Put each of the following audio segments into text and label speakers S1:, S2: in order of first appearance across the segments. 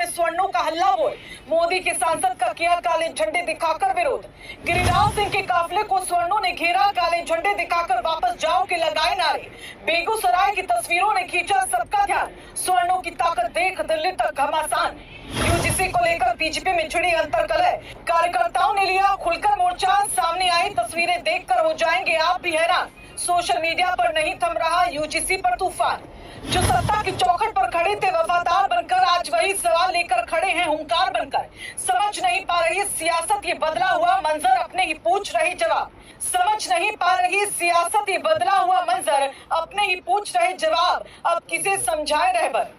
S1: में स्वर्णों का हल्ला बोल। मोदी के सांसद का किया काले झंडे दिखाकर विरोध। गिरिराज सिंह के काफिले को स्वर्णों ने घेरा, काले झंडे दिखाकर वापस जाओ के लगाए नारे। बेगूसराय की तस्वीरों ने खींचा सबका ध्यान, स्वर्णों की ताकत देख दिल्ली तक घमासान। यूजीसी को लेकर बीजेपी में छिड़ी अंतर्कलह, कार्यकर्ताओं ने लिया खुलकर मोर्चा। सामने आई तस्वीरें देखकर हो जाएंगे आप भी हैरान। सोशल मीडिया पर नहीं थम रहा यूजीसी पर तूफान। जो सत्ता की चौखट पर खड़े थे वफादार बनकर, आज वही सवाल लेकर खड़े हैं हुंकार बनकर। समझ नहीं पा रही सियासत, ये बदला हुआ मंजर, अपने ही पूछ रहे जवाब। समझ नहीं पा रही सियासत, ये बदला हुआ मंजर, अपने ही पूछ रहे जवाब। अब किसे समझाए रहबर।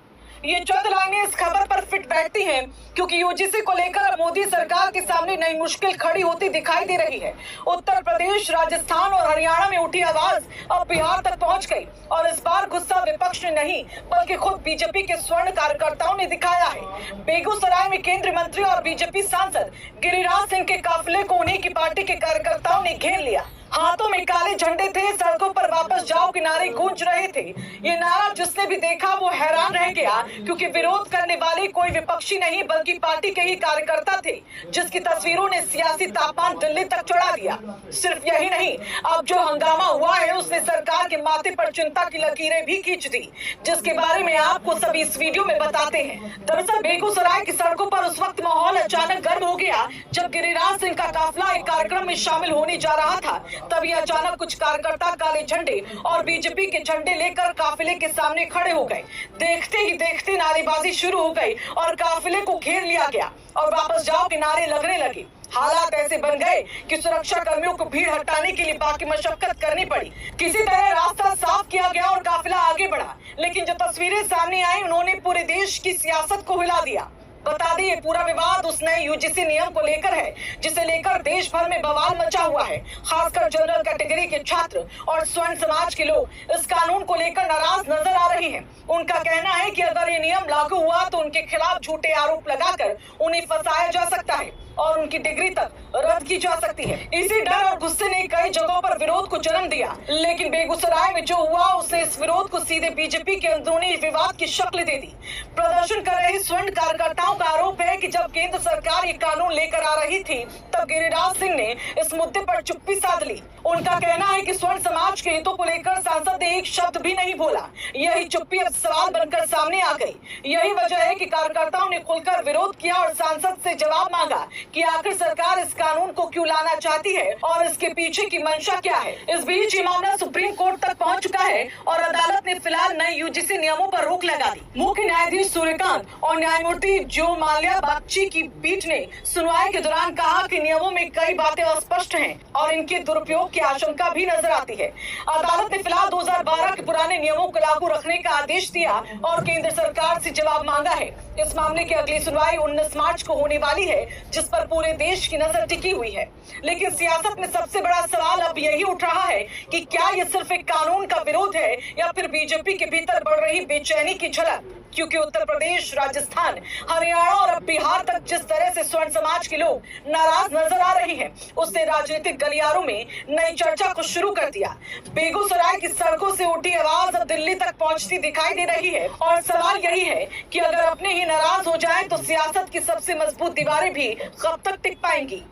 S1: ये चंद लाइनें इस खबर पर फिट बैठती हैं क्योंकि यूजीसी को लेकर अब मोदी सरकार के सामने नई मुश्किल खड़ी होती दिखाई दे रही है। उत्तर प्रदेश, राजस्थान और हरियाणा में उठी आवाज अब बिहार तक पहुंच गई और इस बार गुस्सा विपक्ष ने नहीं बल्कि खुद बीजेपी के स्वर्ण कार्यकर्ताओं ने दिखाया है। बेगूसराय में केंद्रीय मंत्री और बीजेपी सांसद गिरिराज सिंह के काफिले को उन्हीं की पार्टी के कार्यकर्ताओं ने घेर लिया। हाथों में काले झंडे थे, सड़कों पर वापस जाओ के नारे गूंज रहे थे। ये नारा जिसने भी देखा वो हैरान रह गया क्योंकि विरोध करने वाले कोई विपक्षी नहीं बल्कि पार्टी के ही कार्यकर्ता थे, जिसकी तस्वीरों ने सियासी तापमान दिल्ली तक चढ़ा दिया। सिर्फ यही नहीं, अब जो हंगामा हुआ है उसने सरकार के माथे पर चिंता की लकीरें भी खींच दी, जिसके बारे में आपको सभी इस वीडियो में बताते हैं। दरअसल बेगूसराय की सड़कों पर उस वक्त माहौल अचानक गर्म हो गया जब गिरिराज सिंह का काफिला एक कार्यक्रम में शामिल होने जा रहा था। तभी अचानक कुछ कार्यकर्ता काले झंडे और बीजेपी के झंडे लेकर काफिले के सामने खड़े हो गए। देखते ही देखते नारेबाजी शुरू हो गई और काफिले को घेर लिया गया और वापस जाओ के नारे लगने लगे। हालात ऐसे बन गए कि सुरक्षा कर्मियों को भीड़ हटाने के लिए बाकी मशक्कत करनी पड़ी। किसी तरह रास्ता साफ किया गया और काफिला आगे बढ़ा, लेकिन जो तस्वीरें सामने आई उन्होंने पूरे देश की सियासत को हिला दिया। बता दें ये पूरा विवाद उस नए यूजीसी नियम को लेकर है जिसे लेकर देश भर में बवाल मचा हुआ है। खासकर जनरल कैटेगरी के छात्र और स्वर्ण समाज के लोग इस कानून को लेकर नाराज नजर आ रहे हैं। उनका कहना है कि अगर ये नियम लागू हुआ तो उनके खिलाफ झूठे आरोप लगाकर उन्हें फंसाया जा सकता है और उनकी डिग्री तक रद्द की जा सकती है। इसी डर और गुस्से ने कई जगहों पर विरोध को जन्म दिया, लेकिन बेगूसराय में जो हुआ उसने इस विरोध को सीधे बीजेपी के अंदरूनी विवाद की शक्ल दे दी। प्रदर्शन कर रहे स्वर्ण कार्यकर्ताओं का आरोप है कि जब केंद्र सरकार ये कानून लेकर आ रही थी तब गिरिराज सिंह ने इस मुद्दे पर चुप्पी साध ली। उनका कहना है कि स्वर्ण समाज के हितों को लेकर सांसद ने एक शब्द भी नहीं बोला। यही चुप्पी अब सवाल बनकर सामने आ गई। यही वजह है कि कार्यकर्ताओं ने खुलकर विरोध किया और सांसद से जवाब मांगा कि आखिर सरकार इस कानून को क्यों लाना चाहती है और इसके पीछे की मंशा क्या है। इस बीच ये मामला सुप्रीम कोर्ट तक पहुंच चुका है और अदालत ने फिलहाल नए यूजीसी नियमों पर रोक लगा दी। मुख्य न्यायाधीश सूर्यकांत और न्यायमूर्ति जो माल्या बागची की पीठ ने सुनवाई के दौरान कहा कि नियमों में कई बातें अस्पष्ट हैं और इनके दुरुपयोग की आशंका भी नजर आती है। अदालत ने फिलहाल 2012 के पुराने नियमों को लागू रखने का आदेश दिया और केंद्र सरकार से जवाब मांगा है। इस मामले की अगली सुनवाई 19 मार्च को होने वाली है, जिस पर पूरे देश की नजर टिकी हुई है। लेकिन सियासत में सबसे बड़ा सवाल अब यही उठ रहा है कि क्या ये सिर्फ एक कानून का विरोध है या फिर बीजेपी के भीतर बढ़ रही बेचैनी की झलक। क्योंकि उत्तर प्रदेश, राजस्थान, हरियाणा और अब बिहार तक जिस तरह से स्वर्ण समाज के लोग नाराज नजर आ रहे हैं उसने राजनीतिक गलियारों में नई चर्चा को शुरू कर दिया। बेगूसराय की सड़कों से उठी आवाज अब दिल्ली तक पहुंचती दिखाई दे रही है और सवाल यही है कि अगर अपने ही नाराज हो जाए तो सियासत की सबसे मजबूत दीवारें भी कब तक टिक पाएंगी।